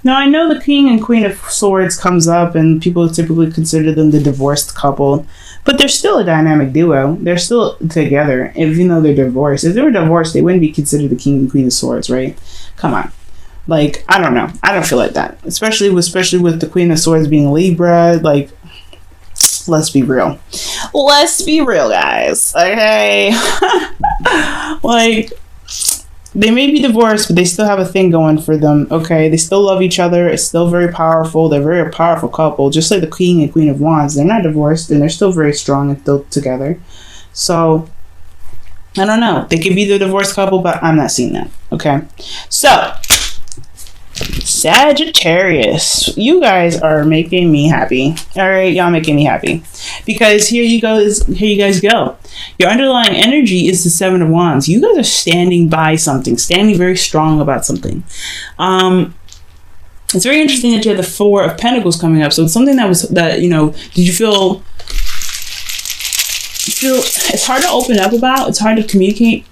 Now, I know the King and Queen of Swords comes up, and people typically consider them the divorced couple, but they're still a dynamic duo. They're still together, even though they're divorced. If they were divorced, they wouldn't be considered the King and Queen of Swords, right? Come on. Like, I don't know. I don't feel like that. Especially with the Queen of Swords being Libra. Like, let's be real. Let's be real, guys. Okay? Like, they may be divorced, but they still have a thing going for them. Okay? They still love each other. It's still very powerful. They're a very powerful couple. Just like the King and Queen of Wands. They're not divorced, and they're still very strong and still together. So, I don't know. They could be the divorced couple, but I'm not seeing that. Okay? So, Sagittarius, you guys are making me happy. All right, y'all making me happy, because here you guys go. Your underlying energy is the Seven of Wands. You guys are standing by something, standing very strong about something. It's very interesting that you have the Four of Pentacles coming up. So it's something did you feel it's hard to open up about? It's hard to communicate.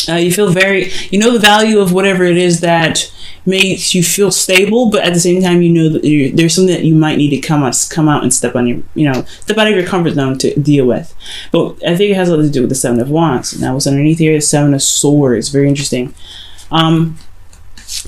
You feel the value of whatever it is that makes you feel stable, but at the same time, you know that there's something that you might need to come out and step out of your comfort zone to deal with. But I think it has a lot to do with the Seven of Wands. Now, what's underneath here is Seven of Swords. Very interesting.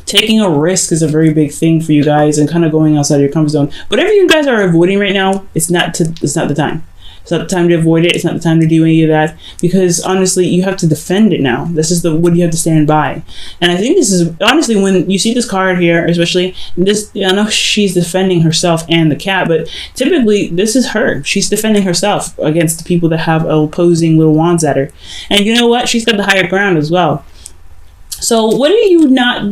Taking a risk is a very big thing for you guys, and kind of going outside your comfort zone. Whatever you guys are avoiding right now, it's not the time. It's not the time to avoid it. It's not the time to do any of that, because honestly, you have to defend it now. This is what you have to stand by. And I think this is, honestly, when you see this card here, especially this, I know she's defending herself and the cat, but typically this is her. She's defending herself against the people that have opposing little wands at her. And you know what? She's got the higher ground as well. So what are you not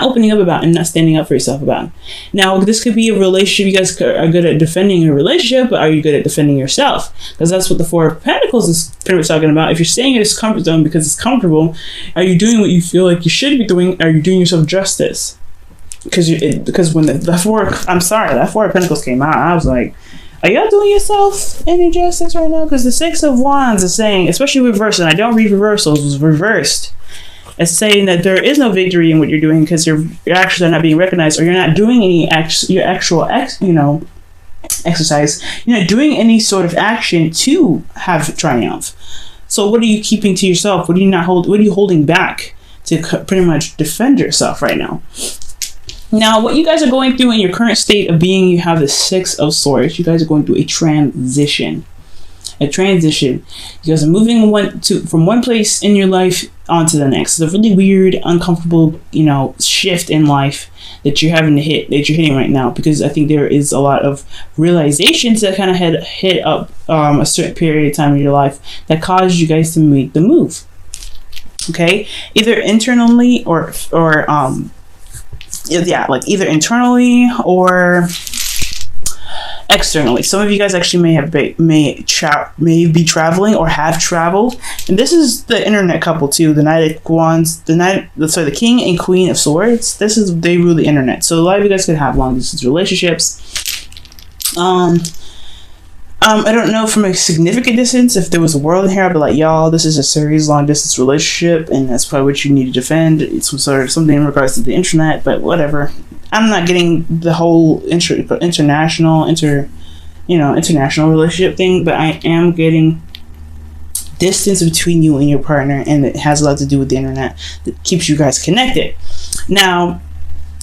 opening up about and not standing up for yourself about? Now, this could be a relationship. You guys are good at defending a relationship, but are you good at defending yourself? Because that's what the Four of Pentacles is pretty much talking about. If you're staying in this comfort zone because it's comfortable, are you doing what you feel like you should be doing? Are you doing yourself justice? Because when that Four of Pentacles came out, I was like, are y'all doing yourself any justice right now? Because the Six of Wands is saying, especially reversed, and I don't read reversals, it was reversed. It's saying that there is no victory in what you're doing because your actions are not being recognized, or you're not doing any exercise. You're not doing any sort of action to have triumph. So what are you keeping to yourself? What are you holding back to pretty much defend yourself right now? Now, what you guys are going through in your current state of being, you have the Six of Swords. You guys are going through a transition. You guys are moving from one place in your life onto the next. It's a really weird, uncomfortable, shift in life that you're hitting right now, because I think there is a lot of realizations that kind of hit up a certain period of time in your life that caused you guys to make the move. Okay, either internally or either internally or externally. Some of you guys actually may be traveling or have traveled, and this is the internet couple too. The Knight of Wands, the King and Queen of Swords. They rule the internet. So a lot of you guys could have long distance relationships. I don't know from a significant distance. If there was a world in here, I'd be like, y'all, this is a serious long distance relationship, and that's probably what you need to defend. It's something in regards to the internet, but whatever. I'm not getting the whole international relationship thing, but I am getting distance between you and your partner, and it has a lot to do with the internet that keeps you guys connected. Now,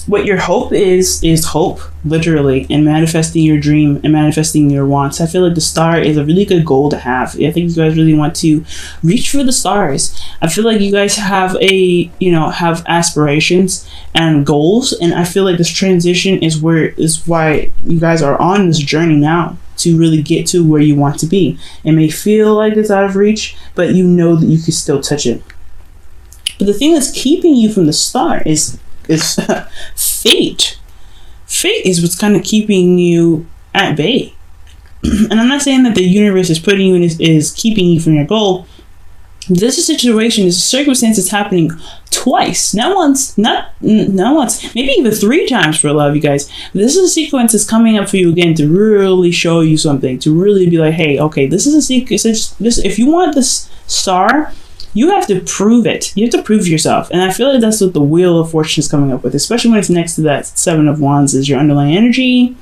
what your hope is hope, literally, and manifesting your dream and manifesting your wants. I feel like the star is a really good goal to have. I think you guys really want to reach for the stars. I feel like you guys have have aspirations and goals, and I feel like this transition is why you guys are on this journey now to really get to where you want to be. It may feel like it's out of reach, but you know that you can still touch it. But the thing that's keeping you from the star is fate. Fate is what's kind of keeping you at bay. And I'm not saying that the universe is putting you in is keeping you from your goal. This is a situation, this circumstance is happening twice. Not once, maybe even 3 times for a lot of you guys. This is a sequence that's coming up for you again to really show you something, to really be like, hey, okay, this is a sequence. If you want this star you have to prove it. You have to prove yourself. And I feel like that's what the Wheel of Fortune is coming up with, especially when it's next to that Seven of Wands is your underlying energy.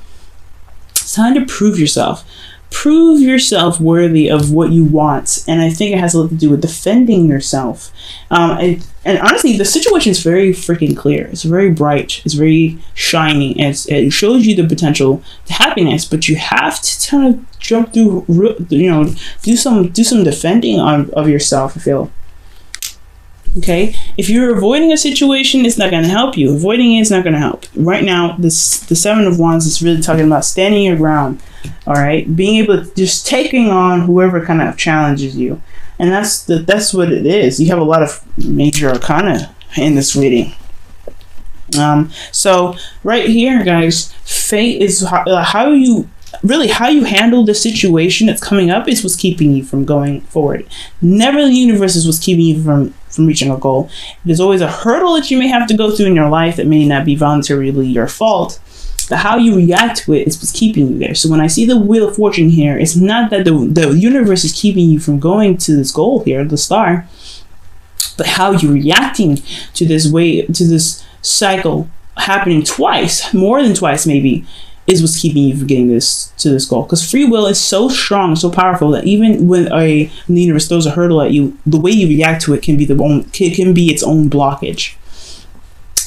It's time to prove yourself. Prove yourself worthy of what you want. And I think it has a lot to do with defending yourself. And honestly, the situation is very freaking clear. It's very bright. It's very shiny. And it shows you the potential to happiness. But you have to kind of jump through, do some defending of yourself, I feel. Okay, if you're avoiding a situation, it's not going to help you. Avoiding it is not going to help. Right now, the Seven of Wands is really talking about standing your ground. All right, being able to just taking on whoever kind of challenges you, and that's what it is. You have a lot of major arcana in this reading. So right here, guys, fate is how you handle the situation that's coming up is what's keeping you from going forward. Never the universe is what's keeping you from reaching a goal. There's always a hurdle that you may have to go through in your life that may not be voluntarily your fault, but how you react to it is what's keeping you there. So when I see the Wheel of Fortune here, it's not that the universe is keeping you from going to this goal here, the star, but how you're reacting to this cycle happening twice, more than twice maybe, is what's keeping you from getting to this goal. Because free will is so strong, so powerful, that even when the universe throws a hurdle at you, the way you react to it can be its own blockage.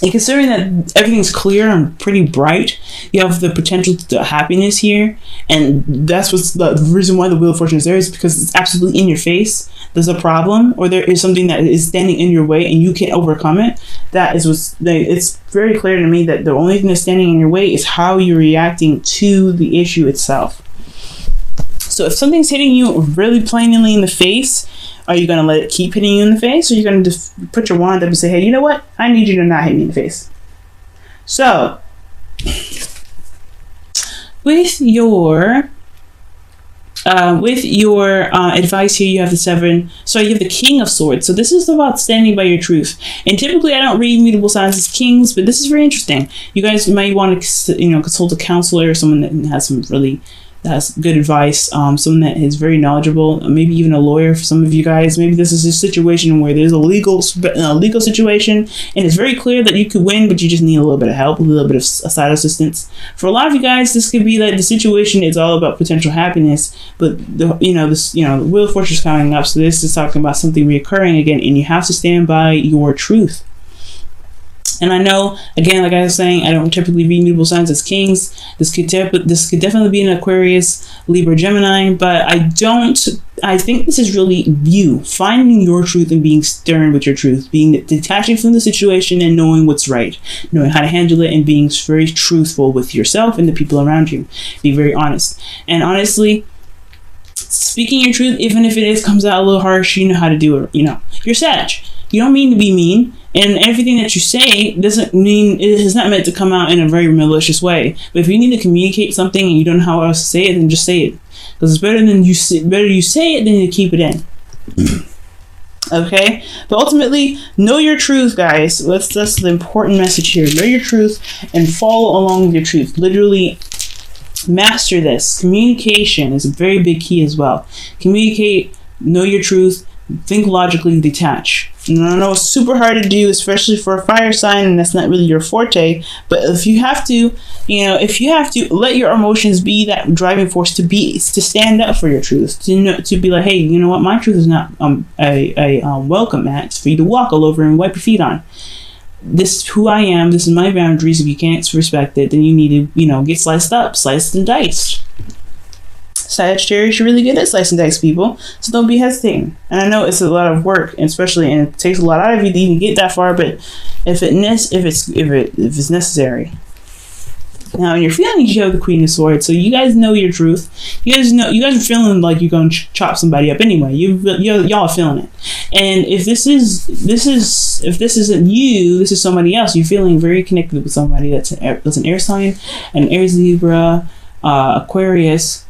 And considering that everything's clear and pretty bright, you have the potential to happiness here, and that's what's the reason why the Wheel of Fortune is there, is because it's absolutely in your face. There's a problem, or there is something that is standing in your way, and you can't overcome it. That is it's very clear to me that the only thing that's standing in your way is how you're reacting to the issue itself. So if something's hitting you really plainly in the face, are you going to let it keep hitting you in the face? Or are you going to just put your wand up and say, hey, you know what? I need you to not hit me in the face. So, with your advice here, you have the Seven. So you have the King of Swords. So this is about standing by your truth. And typically, I don't read mutable signs as kings, but this is very interesting. You guys might want to, consult a counselor or someone that has has good advice, someone that is very knowledgeable, maybe even a lawyer for some of you guys. Maybe this is a situation where there's a legal situation, and it's very clear that you could win, but you just need a little bit of help, a little bit of side assistance. For a lot of you guys, this could be that the situation is all about potential happiness, but the Wheel of Fortune is coming up, so this is talking about something reoccurring again, and you have to stand by your truth. And I know, again, like I was saying, I don't typically read mutable signs as kings. This could definitely be an Aquarius, Libra, Gemini, but I think this is really you finding your truth and being stern with your truth, being detaching from the situation and knowing what's right, knowing how to handle it, and being very truthful with yourself and the people around you. Be very honest. And honestly, speaking your truth, even if it comes out a little harsh, you know how to do it. You're Sag. You don't mean to be mean, and everything that you say doesn't mean it is not meant to come out in a very malicious way. But if you need to communicate something and you don't know how else to say it, then just say it, because it's better you say it than you keep it in. Okay, but ultimately, know your truth, guys. That's the important message here. Know your truth and follow along with your truth. Literally, master this. Communication is a very big key as well. Communicate. Know your truth. Think logically, detach. And I know it's super hard to do, especially for a fire sign, and that's not really your forte. But if you have to, let your emotions be that driving force to stand up for your truth, to be like, hey, you know what, my truth is not a welcome mat for you to walk all over and wipe your feet on. This is who I am. This is my boundaries. If you can't respect it, then you need to, get sliced and diced. Sagittarius, you're really good at slice and dice people, so don't be hesitating. And I know it's a lot of work, and it takes a lot out of you to even get that far. But if it's necessary. Now, in your feelings, you have the Queen of Swords, so you guys know your truth. You guys are feeling like you're going to chop somebody up anyway. Y'all are feeling it. And if this isn't you, this is somebody else. You're feeling very connected with somebody that's an air sign, an Aries, Libra, Aquarius,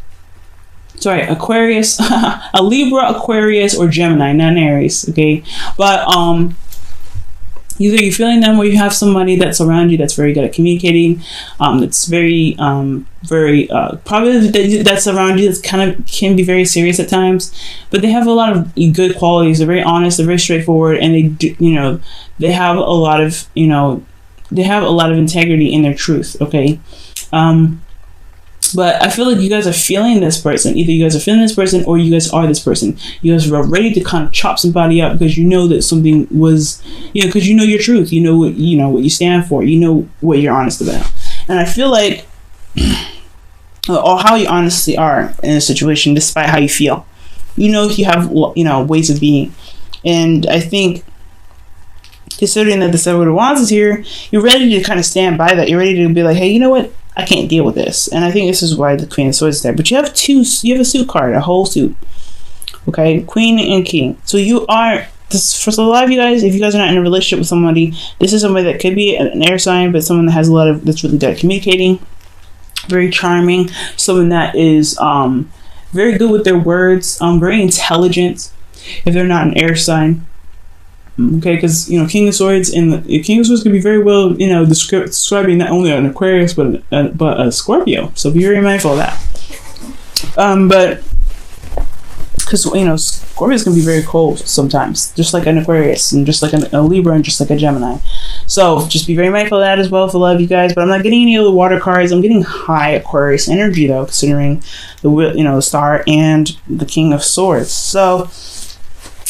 a Libra, Aquarius, or Gemini, not an Aries, okay? But Either you're feeling them, or you have somebody that's around you that's very good at communicating, that's very probably that's around you, that's kind of can be very serious at times, but they have a lot of good qualities. They're very honest, they're very straightforward, and they do, they have a lot of they have a lot of integrity in their truth. Okay. But I feel like you guys are feeling this person. Either you guys are feeling this person, or you guys are this person. You guys are ready to kind of chop somebody up because you know that something was, because you know your truth. You know what you stand for. You know what you're honest about. And I feel like, or how you honestly are in a situation, despite how you feel. You have ways of being, and I think, considering that the Seven of Wands is here, you're ready to kind of stand by that. You're ready to be like, hey, you know what? I can't deal with this. And I think this is why the Queen of Swords is there. But you have a suit card, a whole suit. Okay? Queen and King. So you are, for a lot of you guys, if you guys are not in a relationship with somebody, this is somebody that could be an air sign, but someone that has that's really good at communicating, very charming, someone that is very good with their words, very intelligent, if they're not an air sign. Okay, because King of Swords King of Swords could be very well describing not only an Aquarius but a Scorpio. So be very mindful of that. But because Scorpios can be very cold sometimes, just like an Aquarius, and just like a Libra, and just like a Gemini. So just be very mindful of that as well for a lot of you guys. But I'm not getting any of the water cards. I'm getting high Aquarius energy though, considering the Star and the King of Swords. So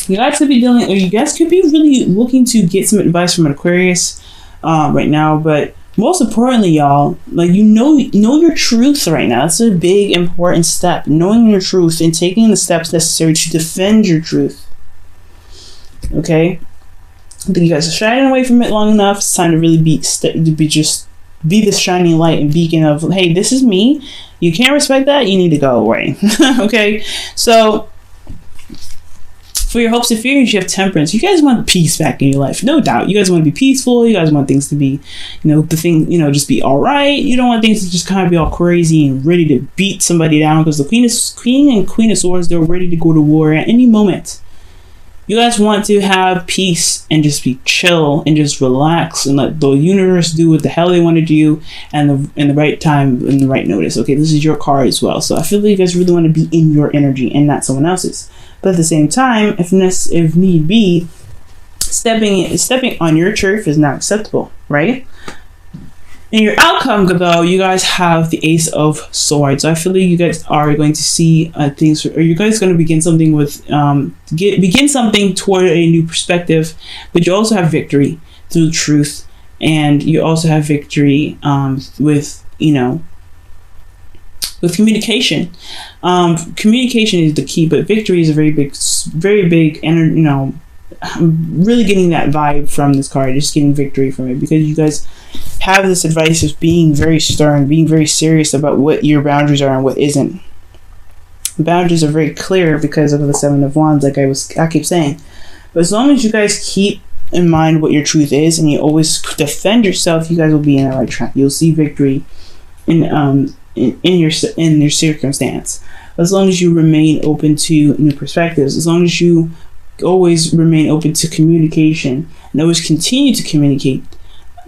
you guys could be really looking to get some advice from an Aquarius right now. But most importantly, y'all, like know your truth right now. That's a big important step. Knowing your truth and taking the steps necessary to defend your truth. Okay, I think you guys are shining away from it long enough. It's time to really be this shining light and beacon of, hey, this is me. You can't respect that. You need to go away. Okay, so. For your hopes and fears, you have Temperance. You guys want peace back in your life, no doubt. You guys want to be peaceful. You guys want things to be, just be all right. You don't want things to just kind of be all crazy and ready to beat somebody down, because the Queen and Queen of Swords, they're ready to go to war at any moment. You guys want to have peace and just be chill and just relax and let the universe do what the hell they want to do, and in the right time and the right notice. Okay, this is your card as well. So I feel like you guys really want to be in your energy and not someone else's. But at the same time, if need be, stepping on your turf is not acceptable, right? In your outcome, though, you guys have the Ace of Swords. So I feel like you guys are going to see things, or you guys are going to begin something with, begin something toward a new perspective. But you also have victory through truth, and you also have victory with communication. Communication is the key, but victory is a very big, and really getting that vibe from this card, just getting victory from it, because you guys have this advice of being very stern, being very serious about what your boundaries are and what isn't. Boundaries are very clear because of the Seven of Wands, like I keep saying. But as long as you guys keep in mind what your truth is, and you always defend yourself, you guys will be in the right track. You'll see victory in your circumstance. As long as you remain open to new perspectives, as long as you always remain open to communication and always continue to communicate,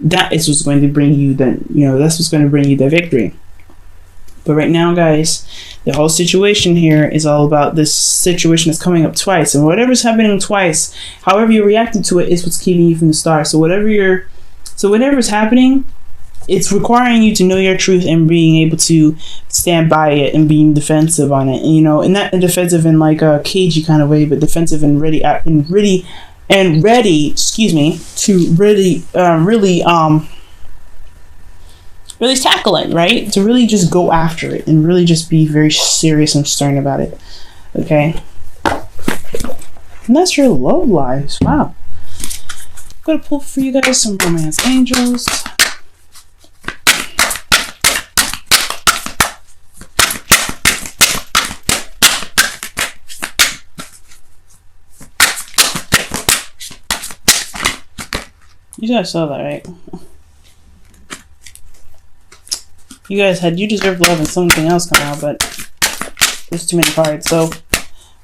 that is what's going to bring you that's what's going to bring you the victory. But right now, guys, the whole situation here is all about this situation that's coming up twice, and whatever's happening twice, however you're reacting to it, is what's keeping you from the start. So whatever's happening, it's requiring you to know your truth and being able to stand by it and being defensive on it. And and not defensive in like a cagey kind of way, but defensive and ready to really tackle it, right? To really just go after it and really just be very serious and stern about it. Okay? And that's your love lives. Wow. I'm gonna pull for you guys some romance angels. You guys saw that, right? You guys had You Deserve Love and something else come out, but there's too many cards. So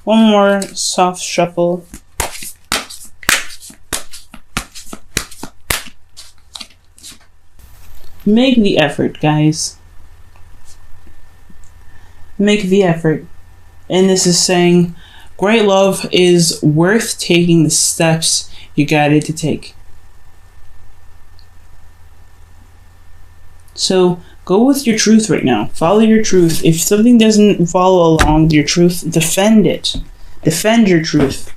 one more soft shuffle. Make the effort, guys. Make the effort. And this is saying, great love is worth taking the steps you guided to take. So go with your truth right now. Follow your truth. If something doesn't follow along with your truth, defend it. Defend your truth.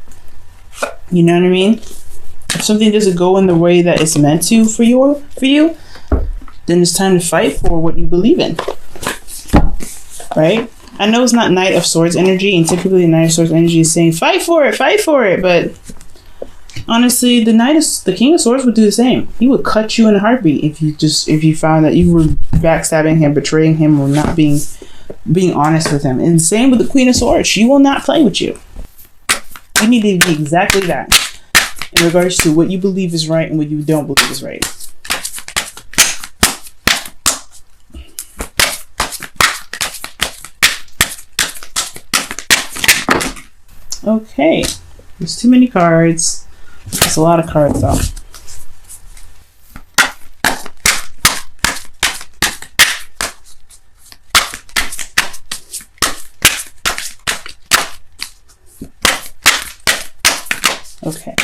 You know what I mean? If something doesn't go in the way that it's meant to for you, then it's time to fight for what you believe in. Right? I know it's not Knight of Swords energy, and typically Knight of Swords energy is saying fight for it, but honestly, the King of Swords would do the same. He would cut you in a heartbeat if you found that you were backstabbing him, betraying him, or not being honest with him. And same with the Queen of Swords. She will not play with you. You need to be exactly that in regards to what you believe is right and what you don't believe is right. Okay, there's too many cards. That's a lot of cards though. Okay.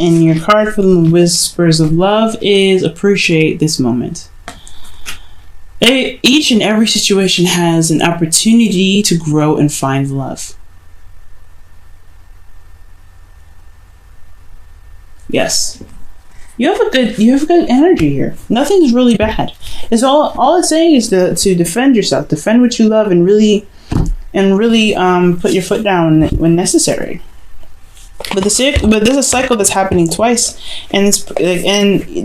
And your card from the Whispers of Love is appreciate this moment. Each and every situation has an opportunity to grow and find love. Yes. You have a good energy here. Nothing's really bad. It's all it's saying is to defend yourself, defend what you love, and really put your foot down when necessary. But there's a cycle that's happening twice, and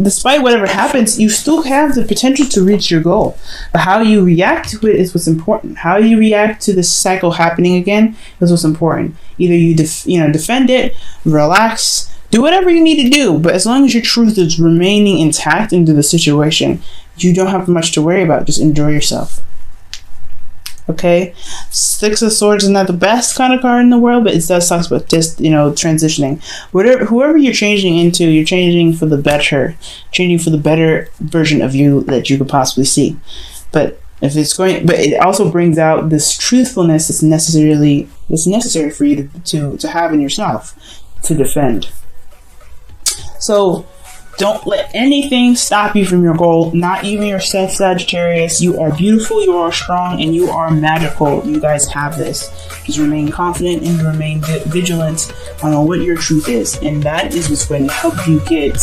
despite whatever happens, you still have the potential to reach your goal. But how you react to it is what's important. How you react to this cycle happening again is what's important. Either you defend it, relax, do whatever you need to do. But as long as your truth is remaining intact into the situation, you don't have much to worry about. Just enjoy yourself. Okay, Six of Swords is not the best kind of card in the world, but it does talk about just transitioning. Whoever you're changing into, you're changing for the better, changing for the better version of you that you could possibly see. But it also brings out this truthfulness that's necessary for you to have in yourself to defend. So don't let anything stop you from your goal, not even yourself, Sagittarius. You are beautiful, you are strong, and you are magical. You guys have this. Just remain confident and remain vigilant on what your truth is. And that is what's going to help you get